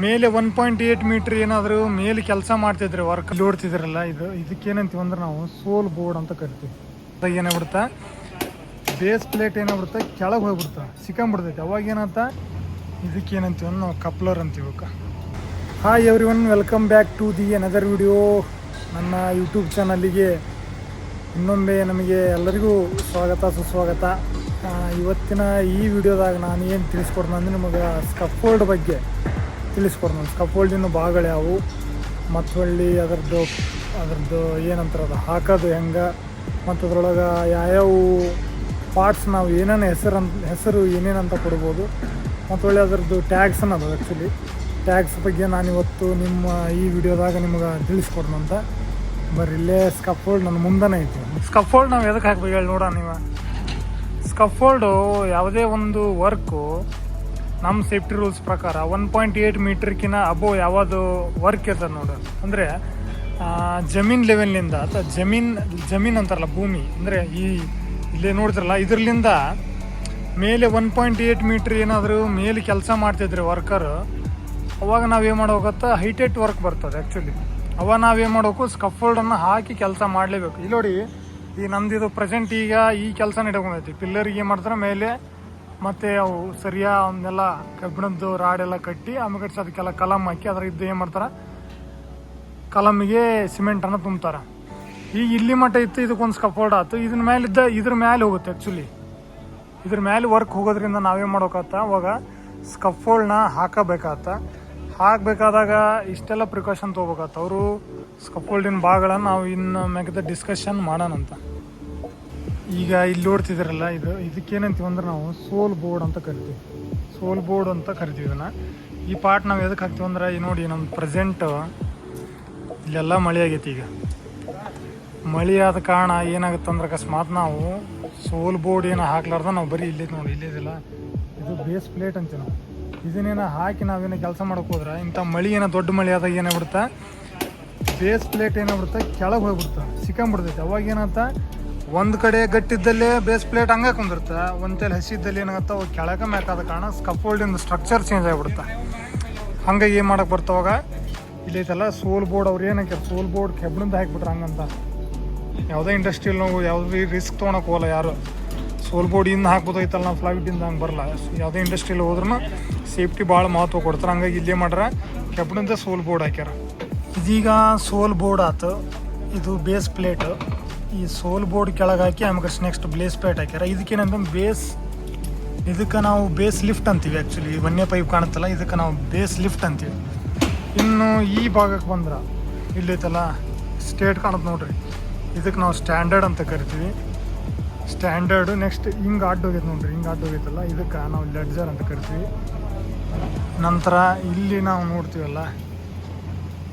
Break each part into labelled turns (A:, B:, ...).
A: ಮೇಲೆ 1.8 ಮೀಟರ್ ಏನಾದರೂ ಮೇಲೆ ಕೆಲಸ ಮಾಡ್ತಿದ್ರೆ ವರ್ಕ್ ನೋಡ್ತಿದ್ರಲ್ಲ, ಇದಕ್ಕೇನಂತೀವಿ ಅಂದ್ರೆ ನಾವು ಸೋಲ್ ಬೋರ್ಡ್ ಅಂತ ಕರಿತೀವಿ. ಅದಾಗ ಏನಾಗ್ಬಿಡುತ್ತಾ, ಬೇಸ್ ಪ್ಲೇಟ್ ಏನಾಗ್ಬಿಡುತ್ತೆ ಕೆಳಗೆ ಹೋಗ್ಬಿಡ್ತಾ ಸಿಕ್ಕಂಬಿಡ್ತೈತೆ. ಅವಾಗ ಏನಂತ ಇದಕ್ಕೇನಂತೀವಿ ಅಂದ್ರೆ ನಾವು ಕಪ್ಲರ್ ಅಂತೀವಿ. Hi every one, welcome back to the another video. ನನ್ನ ಯೂಟ್ಯೂಬ್ ಚಾನಲ್ಲಿಗೆ ಇನ್ನೊಮ್ಮೆ ನಮಗೆ ಎಲ್ಲರಿಗೂ ಸ್ವಾಗತ ಸುಸ್ವಾಗತ. ಇವತ್ತಿನ ಈ ವಿಡಿಯೋದಾಗ ನಾನು ಏನು ತಿಳಿಸ್ಕೊಡ್ತೀನಿ ಅಂದರೆ ನಿಮಗೆ ಸ್ಕಫೋಲ್ಡ್ ಬಗ್ಗೆ ತಿಳಿಸ್ಕೊಡ್ತೀನಿ. ಸ್ಕಫೋಲ್ಡಿನ ಭಾಗಗಳು ಯಾವುವು ಮತ್ತು ಹೊಳ್ಳಿ ಅದರದ್ದು ಏನಂತಾರೆ ಹಾಕೋದು ಹೆಂಗೆ, ಮತ್ತು ಅದ್ರೊಳಗೆ ಯಾವ್ಯಾವ ಪಾರ್ಟ್ಸ್ ನಾವು ಏನೇನು ಹೆಸರು ಏನೇನಂತ ಕೊಡ್ಬೋದು, ಮತ್ತು ಒಳ್ಳೆ ಅದರದ್ದು ಟ್ಯಾಗ್ಸ್ ಅನ್ನೋದು ಆ್ಯಕ್ಚುಲಿ ಟ್ಯಾಗ್ಸ್ ಬಗ್ಗೆ ನಾನು ಇವತ್ತು ನಿಮ್ಮ ಈ ವಿಡಿಯೋದಾಗ ನಿಮ್ಗೆ ತಿಳಿಸ್ಕೊಡ್ನಂತ. ಬರ್ರಿ, ಇಲ್ಲೇ ಸ್ಕಫೋಲ್ಡ್ ನನ್ನ ಮುಂದೆನೇ ಐತಿ. ಸ್ಕಫೋಲ್ಡ್ ನಾವು ಎದಕ್ಕೆ ಹಾಕ್ಬೇಕು ಹೇಳಿ ನೋಡೋಣ. ನೀವು ಸ್ಕಫೋಲ್ಡು ಯಾವುದೇ ಒಂದು ವರ್ಕು ನಮ್ಮ ಸೇಫ್ಟಿ ರೂಲ್ಸ್ ಪ್ರಕಾರ 1.8 ಮೀಟ್ರ್ಕಿನ್ನ ಅಬೋವ್ ಯಾವುದು ವರ್ಕ್ ಇರ್ತದೆ ನೋಡು. ಅಂದರೆ ಜಮೀನು ಲೆವೆಲ್ನಿಂದ ಅಥವಾ ಜಮೀನು ಅಂತಾರಲ್ಲ, ಭೂಮಿ ಅಂದರೆ ಇಲ್ಲೇ ನೋಡ್ತಿರಲ್ಲ, ಇದರಿಂದ ಮೇಲೆ 1.8 ಮೀಟ್ರ್ ಏನಾದರೂ ಮೇಲೆ ಕೆಲಸ ಮಾಡ್ತಿದ್ರೆ ವರ್ಕರು, ಅವಾಗ ನಾವೇನು ಮಾಡೋಗತ್ತೆ ಹೈಟೆಟ್ ವರ್ಕ್ ಬರ್ತದೆ ಆ್ಯಕ್ಚುಲಿ. ಅವಾಗ ನಾವೇನು ಮಾಡಬೇಕು, ಸ್ಕಫೋಲ್ಡನ್ನು ಹಾಕಿ ಕೆಲಸ ಮಾಡಲೇಬೇಕು. ಇಲ್ಲಿ ನೋಡಿ, ಈ ನಮ್ದಿದು ಪ್ರೆಸೆಂಟ್ ಈಗ ಈ ಕೆಲಸ ನಡ್ಕೊಂಡೈತಿ. ಪಿಲ್ಲರಿಗೆ ಏನು ಮಾಡ್ತಾರೆ ಮೇಲೆ, ಮತ್ತು ಅವು ಸರಿಯಾಗಿ ಅವನ್ನೆಲ್ಲ ಕಬ್ಬಿಣದ್ದು ರಾಡೆಲ್ಲ ಕಟ್ಟಿ ಆಮೇಲೆ ಅದಕ್ಕೆಲ್ಲ ಕಲಮ್ ಹಾಕಿ ಅದ್ರ ಇದ್ದು ಏನು ಮಾಡ್ತಾರೆ, ಕಲಮಿಗೆ ಸಿಮೆಂಟನ್ನು ತುಂಬ್ತಾರೆ. ಈಗ ಇಲ್ಲಿ ಮಟ್ಟ ಇತ್ತು, ಇದಕ್ಕೊಂದು ಸ್ಕಫೋಲ್ಡ್ ಆಯ್ತು. ಇದ್ರ ಮೇಲೆ ಹೋಗುತ್ತೆ ಆ್ಯಕ್ಚುಲಿ. ಇದ್ರ ಮೇಲೆ ವರ್ಕ್ ಹೋಗೋದ್ರಿಂದ ನಾವೇನು ಮಾಡೋಕತ್ತ, ಅವಾಗ ಸ್ಕಫೋಲ್ಡ್ನ ಹಾಕಬೇಕಾದಾಗ ಇಷ್ಟೆಲ್ಲ ಪ್ರಿಕಾಷನ್ ತೊಗೋಬೇಕತ್ತ. ಅವರು ಸ್ಕಫೋಲ್ಡಿನ ಭಾಗಗಳನ್ನು ನಾವು ಇನ್ನು ಮ್ಯಾಗದ ಡಿಸ್ಕಷನ್ ಮಾಡೋಣಂತ. ಈಗ ಇಲ್ಲಿ ನೋಡ್ತಿದ್ದೀರಲ್ಲ, ಇದಕ್ಕೇನಂತೀವಿ ಅಂದ್ರೆ ನಾವು ಸೋಲ್ ಬೋರ್ಡ್ ಅಂತ ಕರಿತೀವಿ. ಇದನ್ನು ಈ ಪಾರ್ಟ್ ನಾವು ಎದಕ್ಕೆ ಹಾಕ್ತೀವಿ ಅಂದ್ರೆ, ಈ ನೋಡಿ ನಮ್ಮ ಪ್ರೆಸೆಂಟ್ ಇಲ್ಲೆಲ್ಲ ಮಳೆ ಆಗೈತಿ. ಈಗ ಮಳೆ ಆದ ಕಾರಣ ಏನಾಗುತ್ತೆ ಅಂದ್ರೆ, ಅಕಸ್ಮಾತ್ ನಾವು ಸೋಲ್ ಬೋರ್ಡ್ ಏನು ಹಾಕ್ಲಾರ್ದ ನಾವು ಬರೀ ಇಲ್ಲೈತೆ ನೋಡಿ, ಇಲ್ಲಿದಿಲ್ಲ, ಇದು ಬೇಸ್ ಪ್ಲೇಟ್ ಅಂತೀವಿ ನಾವು. ಇದನ್ನೇನೋ ಹಾಕಿ ನಾವೇನೋ ಕೆಲಸ ಮಾಡೋಕೆ ಹೋದ್ರೆ, ಇಂಥ ಮಳೆ ಏನೋ ದೊಡ್ಡ ಮಳೆ ಆದಾಗ ಏನಾಗ್ಬಿಡುತ್ತೆ, ಬೇಸ್ ಪ್ಲೇಟ್ ಏನಾಗ್ಬಿಡುತ್ತೆ ಕೆಳಗೆ ಹೋಗ್ಬಿಡುತ್ತೆ ಸಿಕ್ಕಂಬಿಡ್ತೈತೆ. ಅವಾಗ ಏನಂತ, ಒಂದು ಕಡೆ ಗಟ್ಟಿದ್ದಲ್ಲೇ ಬೇಸ್ ಪ್ಲೇಟ್ ಹಂಗೆ ಕುಂದಿರುತ್ತೆ, ಒಂದು ತಲೆ ಹಸಿದ್ದಲ್ಲಿ ಏನಾಗುತ್ತೆ ಅವಾಗ ಕೆಳಗೆ ಮ್ಯಾಕಾದ ಕಾರಣ ಸ್ಕಫೋಲ್ಡಿಂದ ಸ್ಟ್ರಕ್ಚರ್ ಚೇಂಜ್ ಆಗಿಬಿಡುತ್ತೆ. ಹಂಗಾಗಿ ಏನು ಮಾಡೋಕೆ ಬರ್ತಾವಾಗ ಇಲ್ಲೈತಲ್ಲ ಸೋಲ್ ಬೋರ್ಡ್, ಅವ್ರು ಏನಕ್ಕೆ ಸೋಲ್ ಬೋರ್ಡ್ ಕೆಬ್ಬಣಿಂದ ಹಾಕಿಬಿಟ್ರೆ ಹಂಗಂತ. ಯಾವುದೇ ಇಂಡಸ್ಟ್ರಿಯಲ್ಲಿ ನಾವು ಯಾವುದೇ ರಿಸ್ಕ್ ತೊಗೊಳಕ್ಕೆ ಹೋಗಲ್ಲ ಯಾರು. ಸೋಲ್ ಬೋರ್ಡ್ ಇನ್ನು ಹಾಕ್ಬೋದಾಯ್ತಲ್ಲ, ನಾವು ಫ್ಲೈಟಿಂದ ಹಂಗೆ ಬರಲ್ಲ. ಯಾವುದೇ ಇಂಡಸ್ಟ್ರಿಯಲ್ಲಿ ಹೋದ್ರೂ ಸೇಫ್ಟಿ ಭಾಳ ಮಹತ್ವ ಕೊಡ್ತಾರೆ. ಹಂಗಾಗಿ ಇಲ್ಲೇ ಮಾಡ್ರೆ ಕೆಬ್ಬಣಿಂದ ಸೋಲ್ ಬೋರ್ಡ್ ಹಾಕ್ಯಾರ. ಇದೀಗ ಸೋಲ್ ಬೋರ್ಡ್ ಆಯ್ತು, ಇದು ಬೇಸ್ ಪ್ಲೇಟು. ಈ ಸೋಲ್ ಬೋರ್ಡ್ ಕೆಳಗೆ ಹಾಕಿ ಆಮೇಲೆ ನೆಕ್ಸ್ಟ್ ಬೇಸ್ ಪ್ಲೇಟ್ ಹಾಕ್ಯಾರ. ಇದಕ್ಕೇನಂತಂದ್ರೆ ಇದಕ್ಕೆ ನಾವು ಬೇಸ್ ಲಿಫ್ಟ್ ಅಂತೀವಿ ಆ್ಯಕ್ಚುಲಿ. ಒಂದೇ ಪೈಪ್ ಕಾಣುತ್ತಲ್ಲ, ಇದಕ್ಕೆ ನಾವು ಬೇಸ್ ಲಿಫ್ಟ್ ಅಂತೀವಿ. ಇನ್ನು ಈ ಭಾಗಕ್ಕೆ ಬಂದ್ರೆ ಇಲ್ಲೈತಲ್ಲ ಸ್ಟೇಟ್ ಕಾಣುತ್ತೆ ನೋಡ್ರಿ, ಇದಕ್ಕೆ ನಾವು ಸ್ಟ್ಯಾಂಡರ್ಡ್ ಅಂತ ಕರಿತೀವಿ. ಸ್ಟ್ಯಾಂಡರ್ಡು ನೆಕ್ಸ್ಟ್ ಹಿಂಗೆ ಅಡ್ಡೋಗೈತೆ ನೋಡ್ರಿ, ಹಿಂಗೆ ಅಡ್ಡೋಗೈತಲ್ಲ, ಇದಕ್ಕೆ ನಾವು ಲೆಡ್ಜರ್ ಅಂತ ಕರಿತೀವಿ. ನಂತರ ಇಲ್ಲಿ ನಾವು ನೋಡ್ತೀವಲ್ಲ,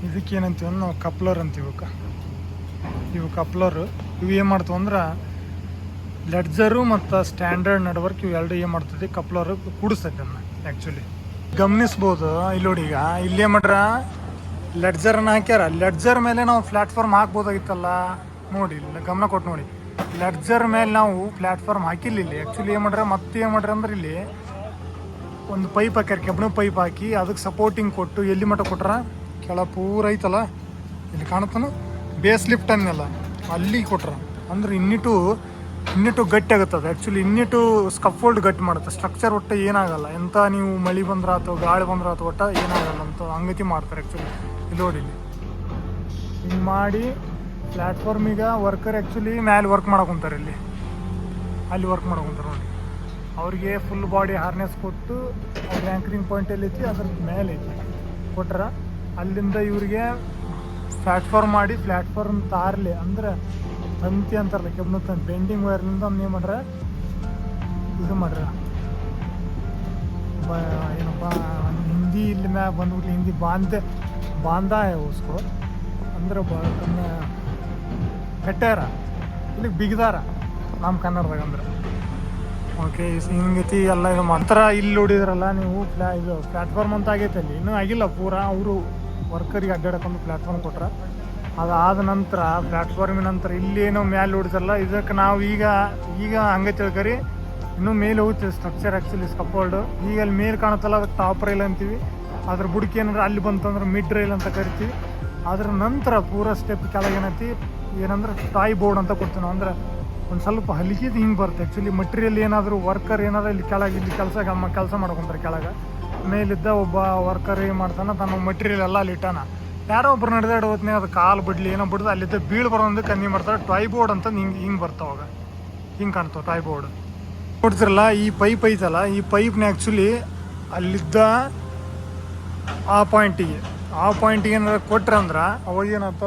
A: ಇದಕ್ಕೇನಂತೀವಿ ಅಂದ್ರೆ ನಾವು ಕಪ್ಲರ್ ಅಂತೀವಿ. ಇವು ಕಪ್ಲರು ಇವು ಏನು ಮಾಡ್ತೀವಿ ಅಂದ್ರೆ, ಲೆಡ್ಜರು ಮತ್ತು ಸ್ಟ್ಯಾಂಡರ್ಡ್ ನಡ್ವರ್ಕ್ ಇವೆರಡು ಏನು ಮಾಡ್ತದೆ, ಕಪ್ಲರು ಕೂಡಿಸ್ತೈತೆ ಅದನ್ನ ಆ್ಯಕ್ಚುಲಿ. ಗಮನಿಸ್ಬೋದು ಇಲ್ಲಿ ನೋಡಿ, ಈಗ ಇಲ್ಲೇ ಮಾಡ್ರ ಲೆಡ್ಜರನ್ನು ಹಾಕ್ಯಾರ. ಲೆಡ್ಜರ್ ಮೇಲೆ ನಾವು ಪ್ಲ್ಯಾಟ್ಫಾರ್ಮ್ ಹಾಕ್ಬೋದಾಗಿತ್ತಲ್ಲ ನೋಡಿ, ಇಲ್ಲ ಗಮನ ಕೊಟ್ಟು ನೋಡಿ. ಲೆಡ್ಜರ್ ಮೇಲೆ ನಾವು ಪ್ಲ್ಯಾಟ್ಫಾರ್ಮ್ ಹಾಕಿಲ್ಲ ಇಲ್ಲಿ ಆ್ಯಕ್ಚುಲಿ. ಏನು ಮಾಡ್ರೆ ಅಂದ್ರೆ ಇಲ್ಲಿ ಒಂದು ಪೈಪ್ ಹಾಕ್ಯಾರ, ಕೆಬ್ಬಣ ಪೈಪ್ ಹಾಕಿ ಅದಕ್ಕೆ ಸಪೋರ್ಟಿಂಗ್ ಕೊಟ್ಟು ಎಲ್ಲಿ ಮಟ್ಟ ಕೊಟ್ರ ಕೆಳ ಪೂರ ಐತಲ್ಲ, ಇಲ್ಲಿ ಕಾಣುತ್ತಾನು ಬೇಸ್ ಲಿಫ್ಟ್ ಅನ್ನೆಲ್ಲ ಅಲ್ಲಿ ಕೊಟ್ರ ಅಂದ್ರೆ ಇನ್ನಿಟ್ಟು ಗಟ್ಟಿ ಆಗುತ್ತದೆ ಆ್ಯಕ್ಚುಲಿ. ಇನ್ನಿಟ್ಟು ಸ್ಕಫೋಲ್ಡ್ ಗಟ್ಟಿ ಮಾಡುತ್ತೆ, ಸ್ಟ್ರಕ್ಚರ್ ಒಟ್ಟು ಏನಾಗಲ್ಲ. ಎಂಥ ನೀವು ಮಳೆ ಬಂದ್ರೆ ಅಥವಾ ಗಾಳಿ ಬಂದ್ರೆ ಅಥವಾ ಒಟ್ಟು ಏನಾಗಲ್ಲ ಅಂತ ಹಂಗತಿ ಮಾಡ್ತಾರೆ ಆ್ಯಕ್ಚುಲಿ. ಇಲ್ಲಿ ನೋಡಿ, ಇಲ್ಲಿ ಹಿಂಗೆ ಮಾಡಿ ಪ್ಲ್ಯಾಟ್ಫಾರ್ಮಿಗೆ ವರ್ಕರ್ ಆ್ಯಕ್ಚುಲಿ ಮ್ಯಾಲೆ ವರ್ಕ್ ಮಾಡಕೊಂತಾರೆ. ಅಲ್ಲಿ ವರ್ಕ್ ಮಾಡಕೊಂತಾರೆ ನೋಡಿ. ಅವ್ರಿಗೆ ಫುಲ್ ಬಾಡಿ ಹಾರ್ನೆಸ್ ಕೊಟ್ಟು ಅವ್ರ ಆ್ಯಂಕರಿಂಗ್ ಪಾಯಿಂಟ್ ಎಲ್ಲೈತಿ ಅದ್ರ ಮೇಲೆ ಐತಿ ಕೊಟ್ರ, ಅಲ್ಲಿಂದ ಇವರಿಗೆ ಪ್ಲ್ಯಾಟ್ಫಾರ್ಮ್ ಮಾಡಿ ಪ್ಲ್ಯಾಟ್ಫಾರ್ಮ್ ತಾರಲಿ ಅಂದ್ರೆ ತಂತಿ ಅಂತಾರಲ್ಲ, ಕೆಬ್ಬಣ ತಂತಿ ಬೆಂಡಿಂಗ್ ವೈರ್ಲಿಂದ ಏನು ಮಾಡ್ರೆ ಇದು ಮಾಡ್ರ ಏನಪ್ಪ ಹಿಂದಿ ಇಲ್ಲಿ ಮ್ಯಾಗ ಬಂದ್ಬಿಟ್ಟು ಹಿಂದಿ ಬಾಂಧ ಉಸ್ಕೋ ಅಂದ್ರೆ ಕಟ್ಟ್ಯಾರ, ಇಲ್ಲಿಗೆ ಬಿಗಿದಾರ ನಮ್ಮ ಕನ್ನಡದಾಗ ಅಂದ್ರೆ. ಓಕೆ, ಹಿಂಗತಿ ಎಲ್ಲ ಇದು ಮಾತ್ರ. ಇಲ್ಲಿ ನೋಡಿದ್ರಲ್ಲ ನೀವು ಇದು ಪ್ಲ್ಯಾಟ್ಫಾರ್ಮ್ ಅಂತ ಆಗೈತೆ, ಅಲ್ಲಿ ಇನ್ನೂ ಆಗಿಲ್ಲ ಪೂರ. ಅವರು ವರ್ಕರಿಗೆ ಅಡ್ಡಾಡಕೊಂಡು ಪ್ಲ್ಯಾಟ್ಫಾರ್ಮ್ ಕೊಟ್ರ. ಅದಾದ ನಂತರ ಪ್ಲ್ಯಾಟ್ಫಾರ್ಮಿನ ನಂತರ ಇಲ್ಲೇನೋ ಮ್ಯಾಲೆ ನೋಡಿದ್ರಲ್ಲ, ಇದಕ್ಕೆ ನಾವು ಈಗ ಹಂಗೆ ತಿಳ್ಕರಿ ಇನ್ನೂ ಮೇಲೆ ಹೋಗ್ತೀವಿ ಸ್ಟ್ರಕ್ಚರ್ ಆ್ಯಕ್ಚುಲಿ ಸ್ಕಫೋಲ್ಡು. ಈಗ ಅಲ್ಲಿ ಮೇಲೆ ಕಾಣುತ್ತಲ್ಲ, ಅದಕ್ಕೆ ಟಾಪ್ ರೈಲ್ ಅಂತೀವಿ. ಅದ್ರ ಬುಡಕ್ಕೆ ಏನಾರ ಅಲ್ಲಿ ಬಂತಂದ್ರೆ ಮಿಡ್ ರೈಲ್ ಅಂತ ಕರಿತೀವಿ. ಅದ್ರ ನಂತರ ಪೂರ ಸ್ಟೆಪ್ ಕೆಳಗೆ ಏನೈತಿ ಏನಂದ್ರೆ ಟಾಯ್ ಬೋರ್ಡ್ ಅಂತ ಕೊಡ್ತೀವಿ ನಾವು. ಅಂದ್ರೆ ಒಂದು ಸ್ವಲ್ಪ ಹಲಿಕಿದು ಹಿಂಗೆ ಬರುತ್ತೆ. ಆ್ಯಕ್ಚುಲಿ ಮಟೀರಿಯಲ್ ಏನಾದರೂ ವರ್ಕರ್ ಏನಾದರೂ ಇಲ್ಲಿ ಕೆಳಗೆ ಇಲ್ಲಿ ಕೆಲಸ ಮಾಡ್ಕೊಂತಾರೆ ಕೆಳಗೆ. ಮೇಲಿದ್ದ ಒಬ್ಬ ವರ್ಕರ್ ಏನು ಮಾಡ್ತಾನೆ ತನ್ನ ಮಟೀರಿಯಲ್ ಎಲ್ಲ ಅಲ್ಲಿ ಇಟ್ಟಾನ. ಯಾರೋ ಒಬ್ರು ನಡೆದಾಡ ಹೋದ್ನೇ ಅದು ಕಾಲು ಬಿಡ್ಲಿ ಏನೋ ಬಿಡ್ದು ಅಲ್ಲಿದ್ದ ಬೀಳು ಬರೋದಕ್ಕೆ ಕಮ್ಮಿ ಮಾಡ್ತಾರೆ. ಟಾಯ್ ಬೋರ್ಡ್ ಅಂತ ಹಿಂಗೆ ಬರ್ತಾವಾಗ ಹಿಂಗೆ ಕಾಣ್ತಾವೆ ಟಾಯ್ ಬೋರ್ಡ್. ನೋಡ್ತಿರಲ್ಲ ಈ ಪೈಪ್ ಐತಲ್ಲ, ಈ ಪೈಪ್ನ ಆ್ಯಕ್ಚುಲಿ ಅಲ್ಲಿದ್ದ ಆ ಪಾಯಿಂಟಿಗೆ ಏನಾದ್ರು ಕೊಟ್ರೆ ಅಂದ್ರೆ ಅವಾಗ ಏನಂತ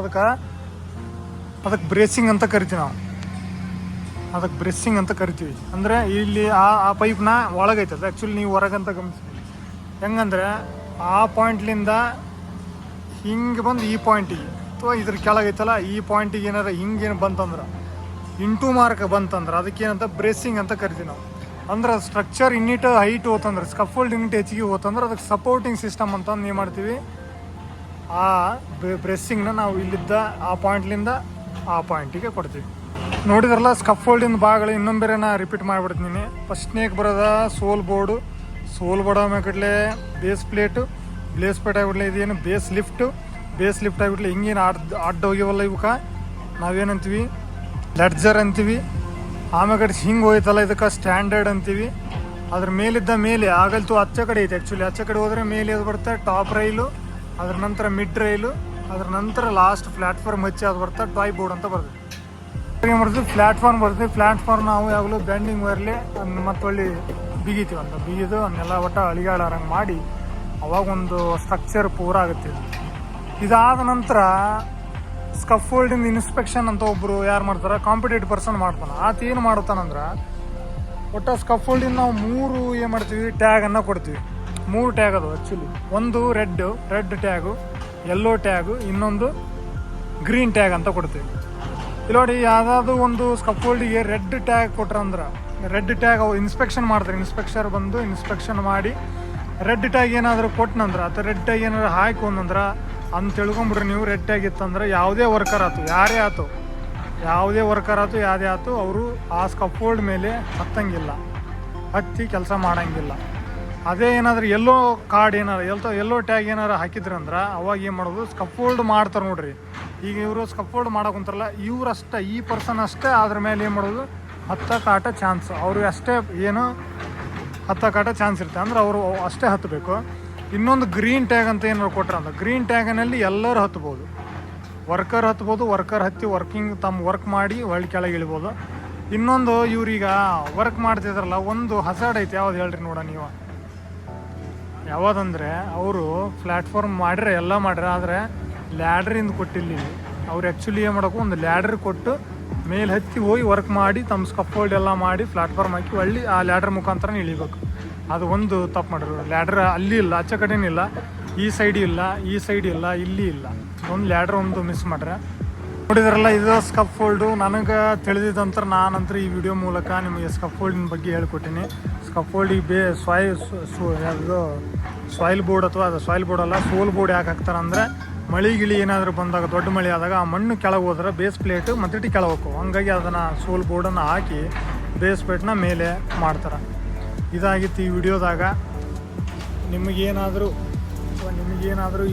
A: ಅದಕ್ಕೆ ಬ್ರೇಸಿಂಗ್ ಅಂತ ಕರಿತೀವಿ ನಾವು. ಅದಕ್ಕೆ ಬ್ರೆಸ್ಸಿಂಗ್ ಅಂತ ಕರಿತೀವಿ. ಅಂದರೆ ಇಲ್ಲಿ ಆ ಪೈಪ್ನ ಒಳಗೈತದ ಆ್ಯಕ್ಚುಲಿ ನೀವು ಹೊರಗಂತ ಗಮನಿಸ್ತೀವಿ. ಹೆಂಗಂದ್ರೆ ಆ ಪಾಯಿಂಟ್ಲಿಂದ ಹಿಂಗೆ ಬಂದು ಈ ಪಾಯಿಂಟಿಗೆ ಅಥವಾ ಇದ್ರ ಕೆಳಗೈತಲ್ಲ ಈ ಪಾಯಿಂಟಿಗೆ ಏನಾರ ಹಿಂಗೇನು ಬಂತಂದ್ರೆ ಇಂಟು ಮಾರ್ಕ್ ಬಂತಂದ್ರೆ ಅದಕ್ಕೇನಂತ ಬ್ರೇಸಿಂಗ್ ಅಂತ ಕರಿತೀವಿ ನಾವು. ಅಂದ್ರೆ ಸ್ಟ್ರಕ್ಚರ್ ಇನ್ನಿಟ್ ಹೈಟ್ ಹೋತಂದ್ರೆ ಸ್ಕಫೋಲ್ಡ್ ಇನ್ನಿಟ್ ಹೆಚ್ಚಿಗೆ ಹೋತಂದ್ರೆ ಅದಕ್ಕೆ ಸಪೋರ್ಟಿಂಗ್ ಸಿಸ್ಟಮ್ ಅಂತ ಏನು ಮಾಡ್ತೀವಿ, ಆ ಬ್ರೆಸ್ಸಿಂಗ್ನ ನಾವು ಇಲ್ಲಿದ್ದ ಆ ಪಾಯಿಂಟ್ಲಿಂದ ಆ ಪಾಯಿಂಟಿಗೆ ಕೊಡ್ತೀವಿ. ನೋಡಿದ್ರಲ್ಲ ಸ್ಕಫೋಲ್ಡಿನ ಭಾಗಗಳು ಇನ್ನೊಂದು ಬೇರೆ ನಾ ರಿಪೀಟ್ ಮಾಡಿಬಿಡ್ತೀನಿ. ಫಸ್ಟ್ನೇಗೆ ಬರೋದ ಸೋಲ್ ಬೋರ್ಡು ಆಮೇಲೆ ಬೇಸ್ ಪ್ಲೇಟು ಆಗಿಬಿಡ್ಲೆ ಇದೇನು ಬೇಸ್ ಲಿಫ್ಟ್ ಆಗಿಬಿಡ್ಲೆ ಹಿಂಗೇನು ಅಡ್ಡ ಹೋಗ್ಯವಲ್ಲ ಇವಕ್ಕೆ ನಾವೇನಂತೀವಿ ಲೆಡ್ಜರ್ ಅಂತೀವಿ. ಆಮೇಲೆ ಹಿಂಗೆ ಹೋಯ್ತಲ್ಲ ಇದಕ್ಕೆ ಸ್ಟ್ಯಾಂಡರ್ಡ್ ಅಂತೀವಿ. ಅದ್ರ ಮೇಲಿದ್ದ ಮೇಲೆ ಆಗಲ್ತು ಆಚೆ ಕಡೆ ಐತೆ. ಆ್ಯಕ್ಚುಲಿ ಆಚೆ ಕಡೆ ಹೋದರೆ ಮೇಲೆ ಅದು ಬರುತ್ತೆ ಟಾಪ್ ರೈಲು, ಅದ್ರ ನಂತರ ಮಿಡ್ ರೈಲು, ಅದ್ರ ನಂತರ ಲಾಸ್ಟ್ ಪ್ಲ್ಯಾಟ್ಫಾರ್ಮ್ ಹಚ್ಚಿ ಅದು ಬರುತ್ತೆ ಟಾಯ್ ಬೋರ್ಡ್ ಅಂತ ಬರ್ತದೆ. ಏನು ಮಾಡ್ತೀವಿ ಪ್ಲ್ಯಾಟ್ಫಾರ್ಮ್ ನಾವು ಯಾವಾಗಲೂ ಬೆಂಡಿಂಗ್ ವೈರ್ಲಿ ಮತ್ತು ಒಳ್ಳೆ ಬಿಗಿದು ಅದನ್ನೆಲ್ಲ ಒಟ್ಟು ಅಳಿಗಾಡಂಗೆ ಮಾಡಿ ಅವಾಗ ಒಂದು ಸ್ಟ್ರಕ್ಚರ್ ಪೂರ ಆಗುತ್ತೆ. ಇದಾದ ನಂತರ ಸ್ಕಫೋಲ್ಡಿಂದ ಇನ್ಸ್ಪೆಕ್ಷನ್ ಅಂತ ಒಬ್ಬರು ಯಾರು ಮಾಡ್ತಾರೆ ಕಾಂಪಿಟೇಟಿವ್ ಪರ್ಸನ್ ಮಾಡ್ತಾನೆ. ಆತ ಏನು ಮಾಡ್ತಾನಂದ್ರೆ ಒಟ್ಟು ಸ್ಕಫೋಲ್ಡಿಂದ ನಾವು 3 ಏನು ಮಾಡ್ತೀವಿ ಟ್ಯಾಗನ್ನು ಕೊಡ್ತೀವಿ. 3 ಟ್ಯಾಗ್ ಅದು ಆ್ಯಕ್ಚುಲಿ. ಒಂದು ರೆಡ್ ಟ್ಯಾಗು, ಯೆಲ್ಲೋ ಟ್ಯಾಗು, ಇನ್ನೊಂದು ಗ್ರೀನ್ ಟ್ಯಾಗ್ ಅಂತ ಕೊಡ್ತೀವಿ. ಇಲ್ಲಿ ನೋಡಿ ಯಾವುದಾದ್ರು ಒಂದು ಸ್ಕಫೋಲ್ಡಿಗೆ ರೆಡ್ ಟ್ಯಾಗ್ ಕೊಟ್ರಂದ್ರೆ ರೆಡ್ ಟ್ಯಾಗ್ ಅವು ಇನ್ಸ್ಪೆಕ್ಷನ್ ಮಾಡ್ತಾರೆ. ಇನ್ಸ್ಪೆಕ್ಷರ್ ಬಂದು ಇನ್ಸ್ಪೆಕ್ಷನ್ ಮಾಡಿ ರೆಡ್ ಟ್ಯಾಗ್ ಏನಾದರೂ ಕೊಟ್ಟನಂದ್ರೆ ಅಥವಾ ರೆಡ್ ಟ್ಯಾಗ್ ಏನಾದ್ರು ಹಾಕೊಂಡ್ರೆ ಅಂತ ತಿಳ್ಕೊಂಬಿಡ್ರಿ ನೀವು. ರೆಡ್ ಟ್ಯಾಗ್ ಇತ್ತಂದ್ರೆ ಯಾವುದೇ ವರ್ಕರ್ ಆಯ್ತು ಯಾವುದೇ ಆಯ್ತು ಅವರು ಆ ಸ್ಕಫೋಲ್ಡ್ ಮೇಲೆ ಹತ್ತಿ ಕೆಲಸ ಮಾಡೋಂಗಿಲ್ಲ. ಅದೇ ಏನಾದರೂ ಎಲ್ಲೋ ಕಾರ್ಡ್ ಎಲ್ಲೋ ಟ್ಯಾಗ್ ಏನಾರು ಹಾಕಿದ್ರಂದ್ರೆ ಅವಾಗ ಏನು ಮಾಡೋದು ಸ್ಕಫೋಲ್ಡ್ ಮಾಡ್ತಾರೆ ನೋಡ್ರಿ. ಈಗ ಇವರು ಸ್ಕಫೋಲ್ಡ್ ಮಾಡೋಕೆ ಕುಂತಾರಲ್ಲ ಇವರಷ್ಟೇ ಈ ಪರ್ಸನ್ ಅಷ್ಟೇ ಅದ್ರ ಮೇಲೆ ಏನು ಮಾಡೋದು ಹತ್ತಕ್ಕಾಟ ಚಾನ್ಸ್ ಅವ್ರಿಗೆ ಅಷ್ಟೇ ಏನು ಹತ್ತಕ್ಕಾಟ ಚಾನ್ಸ್ ಇರುತ್ತೆ. ಅಂದ್ರೆ ಅವರು ಅಷ್ಟೇ ಹತ್ತಬೇಕು. ಇನ್ನೊಂದು ಗ್ರೀನ್ ಟ್ಯಾಗ್ ಅಂತ ಏನಾರು ಕೊಟ್ರಂದ್ರೆ ಗ್ರೀನ್ ಟ್ಯಾಗಿನಲ್ಲಿ ಎಲ್ಲರೂ ಹತ್ಬೋದು. ವರ್ಕರ್ ಹತ್ತಿ ತಮ್ಮ ವರ್ಕ್ ಮಾಡಿ ಒಳ್ಳೆ ಕೆಳಗೆ ಇಳ್ಬೋದು. ಇನ್ನೊಂದು ಇವ್ರೀಗ ವರ್ಕ್ ಮಾಡ್ತಿದ್ರಲ್ಲ ಒಂದು ಹಸಾಡ್ ಐತೆ ಯಾವ್ದು ಹೇಳ್ರಿ ನೋಡ ನೀವು. ಯಾವುದಂದ್ರೆ ಅವರು ಪ್ಲ್ಯಾಟ್ಫಾರ್ಮ್ ಎಲ್ಲ ಮಾಡ್ರೆ ಆದರೆ ಲ್ಯಾಡ್ರಿಂದ ಕೊಟ್ಟಿಲ್ಲ. ಅವ್ರು ಆ್ಯಕ್ಚುಲಿ ಏನು ಮಾಡೋಕು ಒಂದು ಲ್ಯಾಡ್ರ್ ಕೊಟ್ಟು ಮೇಲೆ ಹತ್ತಿ ಹೋಗಿ ವರ್ಕ್ ಮಾಡಿ ತಮ್ಮ ಸ್ಕಫೋಲ್ಡ್ ಎಲ್ಲ ಮಾಡಿ ಪ್ಲ್ಯಾಟ್ಫಾರ್ಮ್ ಹಾಕಿ ಒಳ್ಳೆ ಆ ಲ್ಯಾಡ್ರ್ ಮುಖಾಂತರ ಇಳಿಬೇಕು. ಅದು ಒಂದು ತಪ್ಪು ಮಾಡಿದ್ರು. ಲ್ಯಾಡ್ರ್ ಅಲ್ಲಿ ಇಲ್ಲ, ಆಚೆ ಕಡೆನೂ ಇಲ್ಲ, ಈ ಸೈಡ್ ಇಲ್ಲ, ಇಲ್ಲಿ ಇಲ್ಲ. ಒಂದು ಲ್ಯಾಡ್ರ್ ಒಂದು ಮಿಸ್ ಮಾಡ್ರೆ. ನೋಡಿದ್ರಲ್ಲ ಇದು ಸ್ಕಫೋಲ್ಡು. ನನಗೆ ತಿಳಿದಿದ್ದಂತರ ನಾನಂತರ ಈ ವಿಡಿಯೋ ಮೂಲಕ ನಿಮಗೆ ಸ್ಕಫೋಲ್ಡಿನ ಬಗ್ಗೆ ಹೇಳ್ಕೊಟ್ಟಿನಿ. ಸ್ಕಫೋಲ್ಡಿಗೆ ಸಾಯಿಲ್ ಬೋರ್ಡ್ ಅಥವಾ ಅದು ಸಾಯಿಲ್ ಬೋರ್ಡ್ ಅಲ್ಲ ಸೋಲ್ ಬೋರ್ಡ್ ಯಾಕೆ ಹಾಕ್ತಾರೆ ಅಂದರೆ ಮಳೆ ಏನಾದರೂ ಬಂದಾಗ ದೊಡ್ಡ ಮಳೆ ಆದಾಗ ಆ ಮಣ್ಣು ಕೆಳಗೆ ಹೋದ್ರೆ ಬೇಸ್ ಪ್ಲೇಟು ಮತ್ತೆ ಕೆಳಗೆ ಹೋಗ್ಬೇಕು. ಹಂಗಾಗಿ ಅದನ್ನು ಸೋಲ್ ಬೋರ್ಡನ್ನು ಹಾಕಿ ಬೇಸ್ ಪ್ಲೇಟ್ನ ಮೇಲೆ ಮಾಡ್ತಾರೆ. ಇದಾಗಿತ್ತು ಈ ವಿಡಿಯೋದಾಗ. ನಿಮಗೇನಾದರೂ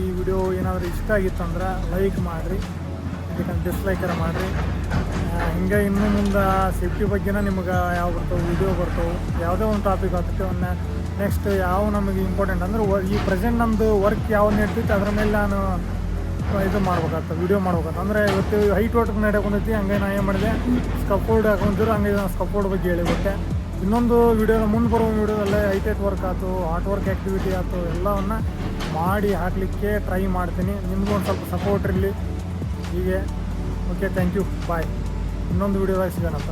A: ಈ ವಿಡಿಯೋ ಏನಾದರೂ ಇಷ್ಟ ಆಗಿತ್ತಂದ್ರೆ ಲೈಕ್ ಮಾಡಿರಿ, ಡಿಸ್ಲೈಕರ ಮಾಡಿರಿ. ಹಿಂಗೆ ಇನ್ನು ಮುಂದೆ ಸೇಫ್ಟಿ ಬಗ್ಗೆನ ನಿಮ್ಗೆ ಯಾವ ಬರ್ತಾವೆ ವಿಡಿಯೋ ಬರ್ತಾವೆ, ಯಾವುದೇ ಒಂದು ಟಾಪಿಕ್ ಆಗ್ತೈತೆ ಅವನ್ನ ನೆಕ್ಸ್ಟ್ ಯಾವ ನಮಗೆ ಇಂಪಾರ್ಟೆಂಟ್ ಅಂದ್ರೆ ಈ ಪ್ರೆಸೆಂಟ್ ನಮ್ಮದು ವರ್ಕ್ ಯಾವ್ದು ನಡೀತೈತೆ ಅದ್ರ ಮೇಲೆ ನಾನು ಇದು ಮಾಡ್ಬೇಕಾಗ್ತದೆ, ವಿಡಿಯೋ ಮಾಡ್ಬೇಕಾಗ್ತದೆ. ಅಂದರೆ ಇವತ್ತು ಹೈಟ್ ವರ್ಕ್ ನಡೆಕೊಂಡೈತಿ, ಹಂಗೆ ನಾ ಏನು ಮಾಡಿದೆ ಸ್ಕಫೋಲ್ಡ್ ಹಾಕೊಂಡಿದ್ರು, ಹಂಗೆ ನಾನು ಸ್ಕಫೋಲ್ಡ್ ಬಗ್ಗೆ ಹೇಳಿಬಿಟ್ಟೆ. ಇನ್ನೊಂದು ವಿಡಿಯೋದ ಮುಂದೆ ಬರೋ ವಿಡಿಯೋದಲ್ಲೇ ಹೈಟೆಕ್ ವರ್ಕ್ ಆಯ್ತು, ಹಾರ್ಟ್ ವರ್ಕ್ ಆ್ಯಕ್ಟಿವಿಟಿ ಆಯ್ತು ಎಲ್ಲವನ್ನು ಮಾಡಿ ಹಾಕಲಿಕ್ಕೆ ಟ್ರೈ ಮಾಡ್ತೀನಿ. ನಿಮಗೂ ಒಂದು ಸ್ವಲ್ಪ ಸಪೋರ್ಟ್ ಇರಲಿ ಹೀಗೆ. ಓಕೆ, ಥ್ಯಾಂಕ್ ಯು, ಬಾಯ್. ಇನ್ನೊಂದು ವಿಡಿಯೋದಾಗ ಸಿಗೋಣಂತ.